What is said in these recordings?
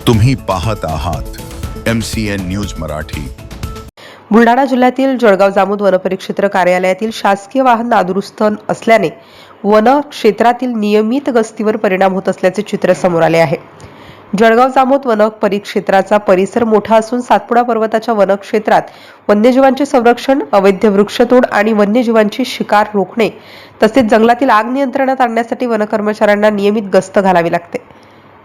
तुम्ही पाहत आहात MCN न्यूज मराठी। बुलढाणा जिल्ह्यातील जळगाव जामोद वनपरिक्षेत्र कार्यालयातील शासकीय वाहन नादुरुस्त असल्याने वन क्षेत्रातील नियमित गस्तीवर परिणाम होत असल्याचे चित्र समोर आले आहे। जळगाव जामोद वन परिक्षेत्राचा परिसर मोठा असून सातपुडा पर्वताच्या वनक्षेत्रात वन्यजीवांचे संरक्षण, अवैध वृक्षतोड आणि वन्यजीवांची शिकार रोखणे तसेच जंगलातील आग नियंत्रणात आणण्यासाठी वन कर्मचाऱ्यांना नियमित गस्त घालावी लागते।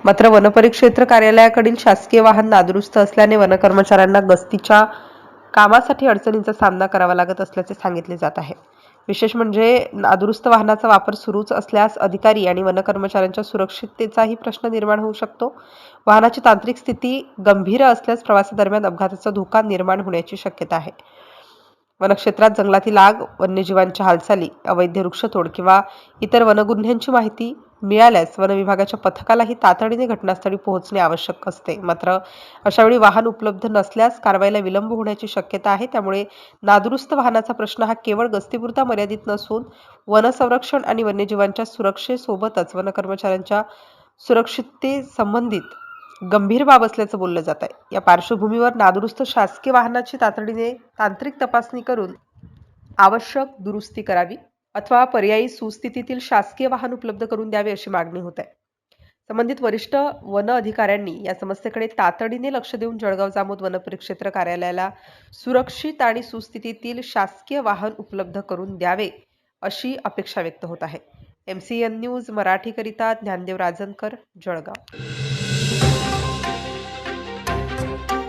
मात्र वनपरिक्षेत्र कार्यालयाकडील शासकीय वाहन नादुरुस्त असल्याने वन कर्मचाऱ्यांना गस्तीच्या कामासाठी अडचणींचा सामना करावा लागत असल्याचे सांगितले जात आहे। विशेष म्हणजे नादुरुस्त वाहनाचा वापर सुरूच असल्यास अधिकारी आणि वन कर्मचाऱ्यांच्या सुरक्षिततेचाही प्रश्न निर्माण होऊ शकतो। वाहनाची तांत्रिक स्थिती गंभीर असल्यास प्रवासादरम्यान अपघाताचा धोका निर्माण होण्याची शक्यता आहे। वनक्षेत्रात जंगलातील आग, वन्यजीवांच्या हालचाली, अवैध वृक्षतोड किंवा इतर वनगुन्ह्यांची माहिती मिळाल्यास वन विभागाच्या पथकालाही तातडीने घटनास्थळी पोहोचणे आवश्यक असते। मात्र अशावेळी वाहन उपलब्ध नसल्यास कारवाईला विलंब होण्याची शक्यता आहे। त्यामुळे नादुरुस्त वाहनाचा प्रश्न हा केवळ गस्तीपुरता मर्यादित नसून वन संरक्षण आणि वन्यजीवांच्या सुरक्षेसोबतच वन कर्मचाऱ्यांच्या सुरक्षिततेसंबंधित गंभीर बाब असल्याचं बोललं जात आहे। या पार्श्वभूमीवर नादुरुस्त शासकीय वाहनाची तातडीने तांत्रिक तपासणी करून आवश्यक दुरुस्ती करावी अथवा पर्यायी सुस्थितीतील शासकीय वाहन उपलब्ध करून द्यावे अशी मागणी होत आहे। संबंधित वरिष्ठ वन अधिकाऱ्यांनी या समस्येकडे तातडीने लक्ष देऊन जळगाव जामोद वनपरिक्षेत्र कार्यालयाला सुरक्षित आणि सुस्थितीतील शासकीय वाहन उपलब्ध करून द्यावे अशी अपेक्षा व्यक्त होत आहे। MCN न्यूज मराठीकरिता ज्ञानदेव राजनकर, जळगाव।